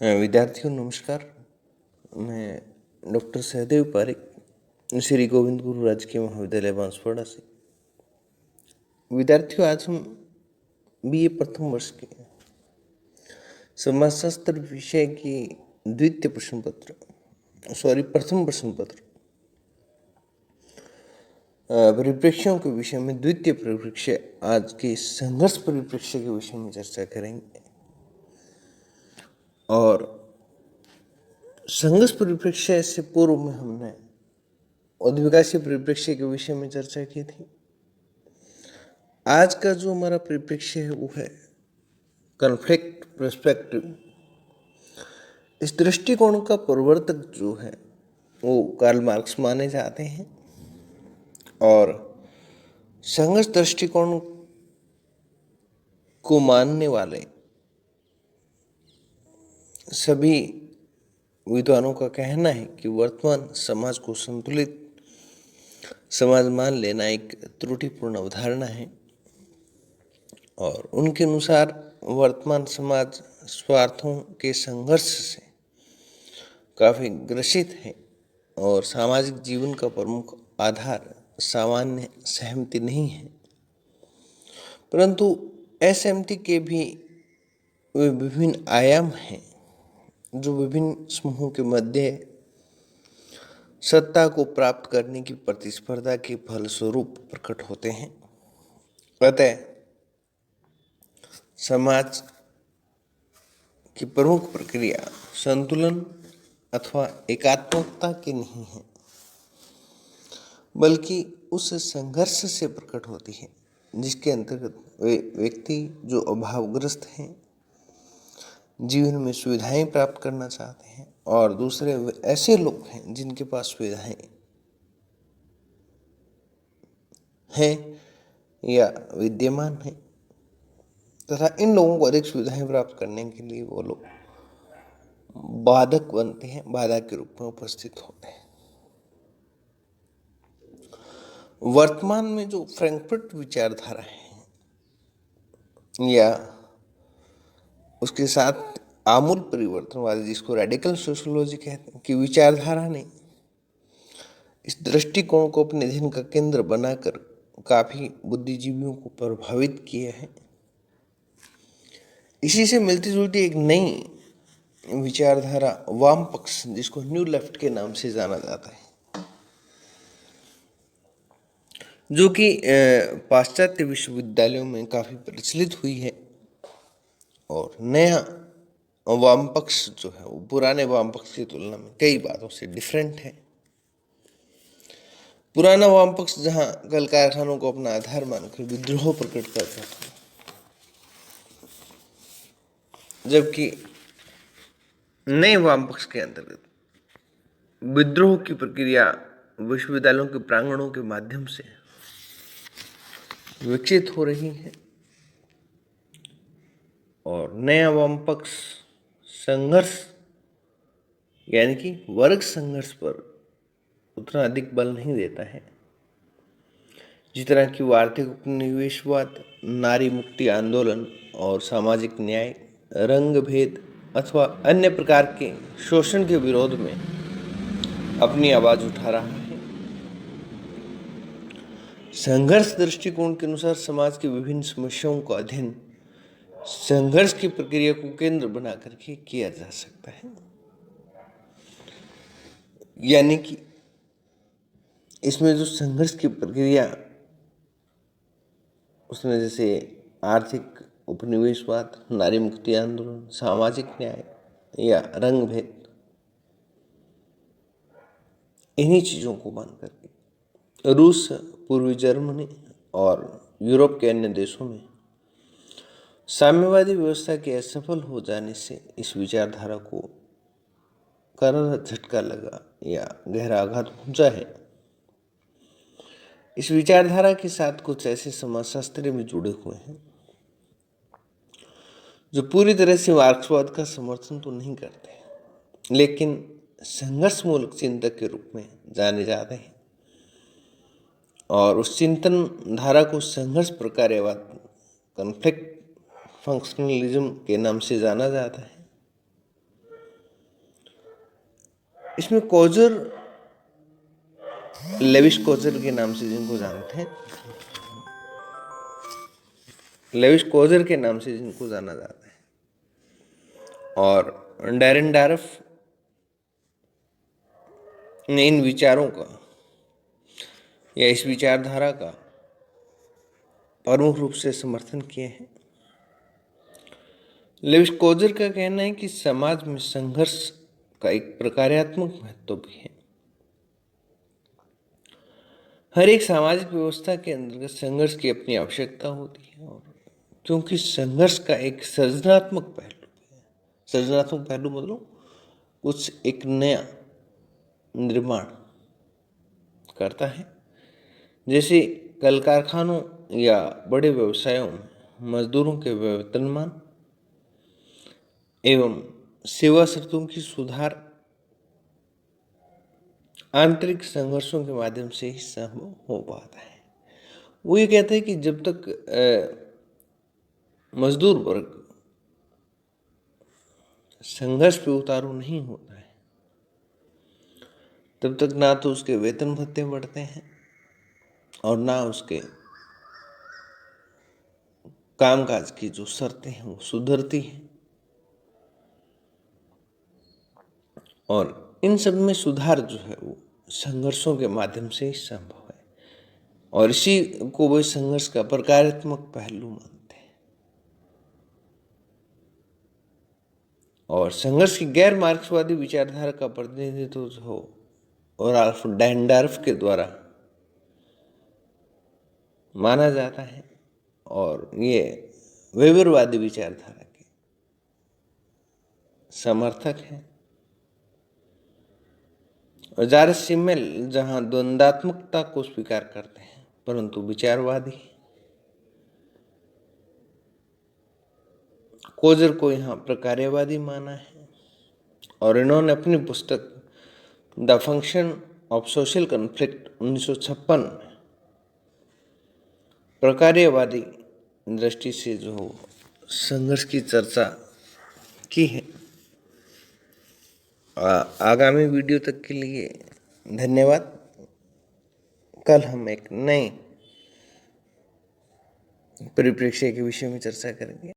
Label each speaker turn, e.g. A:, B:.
A: विद्यार्थियों नमस्कार। मैं डॉक्टर सहदेव पारिक, श्री गोविंद गुरु राजकीय महाविद्यालय बांसवाड़ा से। विद्यार्थियों, आज हम बीए प्रथम वर्ष के समाजशास्त्र विषय की प्रथम प्रश्न पत्र परिप्रेक्ष्यों के विषय में द्वितीय परिप्रेक्ष्य, आज के संघर्ष परिप्रेक्ष्य के विषय में चर्चा करेंगे। और संघर्ष परिप्रेक्ष्य से पूर्व में हमने उद्विकासीय परिप्रेक्ष्य के विषय में चर्चा की थी। आज का जो हमारा परिप्रेक्ष्य है वो है कॉन्फ्लिक्ट पर्सपेक्टिव। इस दृष्टिकोण का प्रवर्तक जो है वो कार्ल मार्क्स माने जाते हैं और संघर्ष दृष्टिकोण को मानने वाले सभी विद्वानों का कहना है कि वर्तमान समाज को संतुलित समाज मान लेना एक त्रुटिपूर्ण अवधारणा है और उनके अनुसार वर्तमान समाज स्वार्थों के संघर्ष से काफी ग्रसित है और सामाजिक जीवन का प्रमुख आधार सामान्य सहमति नहीं है, परंतु असहमति के भी वे विभिन्न आयाम हैं जो विभिन्न समूहों के मध्य सत्ता को प्राप्त करने की प्रतिस्पर्धा के फलस्वरूप प्रकट होते हैं। अतः समाज की प्रमुख प्रक्रिया संतुलन अथवा एकात्मकता की नहीं है, बल्कि उस संघर्ष से प्रकट होती है जिसके अंतर्गत वे व्यक्ति जो अभावग्रस्त हैं, जीवन में सुविधाएं प्राप्त करना चाहते हैं, और दूसरे ऐसे लोग हैं जिनके पास सुविधाएं हैं या विद्यमान हैं, तथा इन लोगों को अधिक सुविधाएं प्राप्त करने के लिए वो लोग बाधक बनते हैं, बाधा के रूप में उपस्थित होते हैं। वर्तमान में जो फ्रैंकफर्ट विचारधारा है या उसके साथ आमूल परिवर्तनवादी, जिसको रेडिकल सोशियोलॉजी कहते हैं, कि विचारधारा ने इस दृष्टिकोण को अपने अध्ययन का केंद्र बनाकर काफी बुद्धिजीवियों को प्रभावित किया है। इसी से मिलती जुलती एक नई विचारधारा वाम पक्ष, जिसको न्यू लेफ्ट के नाम से जाना जाता है, जो कि पाश्चात्य विश्वविद्यालयों में काफी प्रचलित हुई है। और नया वाम पक्ष जो है वो पुराने वाम पक्ष की तुलना में कई बातों से डिफरेंट है। पुराना वाम पक्ष जहां कल कारखानों को अपना आधार मानकर विद्रोह प्रकट करता था, जबकि नए वाम पक्ष के अंतर्गत विद्रोह की प्रक्रिया विश्वविद्यालयों के प्रांगणों के माध्यम से विकसित हो रही है। और नया वाम पक्ष संघर्ष यानी कि वर्ग संघर्ष पर उतना अधिक बल नहीं देता है जिस तरह की आर्थिक उपनिवेशवाद, नारी मुक्ति आंदोलन और सामाजिक न्याय, रंग भेद अथवा अन्य प्रकार के शोषण के विरोध में अपनी आवाज उठा रहा है। संघर्ष दृष्टिकोण के अनुसार समाज की विभिन्न समस्याओं का अध्ययन संघर्ष की प्रक्रिया को केंद्र बना करके किया जा सकता है। यानी कि इसमें जो संघर्ष की प्रक्रिया, उसमें जैसे आर्थिक उपनिवेशवाद, नारी मुक्ति आंदोलन, सामाजिक न्याय या रंग भेद, इन्हीं चीजों को मान करके रूस, पूर्वी जर्मनी और यूरोप के अन्य देशों में साम्यवादी व्यवस्था के असफल हो जाने से इस विचारधारा को करारा झटका लगा या गहरा आघात पहुंचा है। इस विचारधारा के साथ कुछ ऐसे समाजशास्त्री भी जुड़े हुए हैं जो पूरी तरह से मार्क्सवाद का समर्थन तो नहीं करते, लेकिन संघर्ष मूलक चिंतक के रूप में जाने जाते हैं और उस चिंतन धारा को संघर्ष प्रकार्यवाद, कॉन्फ्लिक्ट फंक्शनलिज्म के नाम से जाना जाता है। इसमें कोजर, लेविस कोजर के नाम से जिनको जानते हैं, लेविस कोजर के नाम से जिनको जाना जाता है, और डैरेन डार्फ ने इन विचारों का या इस विचारधारा का प्रमुख रूप से समर्थन किए हैं। लेविस कोजर का कहना है कि समाज में संघर्ष का एक प्रकार्यात्मक महत्व भी है। हर एक सामाजिक व्यवस्था के अंतर्गत संघर्ष की अपनी आवश्यकता होती है, और क्योंकि संघर्ष का एक सृजनात्मक पहलू है। सृजनात्मक पहलू मतलब कुछ एक नया निर्माण करता है। जैसे कल कारखानों या बड़े व्यवसायों में मजदूरों के वेतनमान एवं सेवा शर्तों की सुधार आंतरिक संघर्षों के माध्यम से ही संभव हो पाता है। वो ये कहते हैं कि जब तक मजदूर वर्ग संघर्ष पे उतारू नहीं होता है, तब तक ना तो उसके वेतन भत्ते बढ़ते हैं और ना उसके कामकाज की जो शर्तें हैं वो सुधरती हैं। और इन सब में सुधार जो है वो संघर्षों के माध्यम से ही संभव है, और इसी को वे संघर्ष का प्रकारात्मक पहलू मानते हैं। और संघर्ष की गैर मार्क्सवादी विचारधारा का प्रतिनिधित्व जो राल्फ डैंडार्फ के द्वारा माना जाता है, और ये वेबरवादी विचारधारा के समर्थक हैं। और जारस सिमेल जहां द्वंदात्मकता को स्वीकार करते हैं परंतु विचारवादी, कोजर को यहाँ प्रकार्यवादी माना है। और इन्होंने अपनी पुस्तक the function of social conflict 1956 में प्रकार्यवादी दृष्टि से जो संघर्ष की चर्चा की है। आगामी वीडियो तक के लिए धन्यवाद। कल हम एक नए परिप्रेक्ष्य के विषय में चर्चा करेंगे।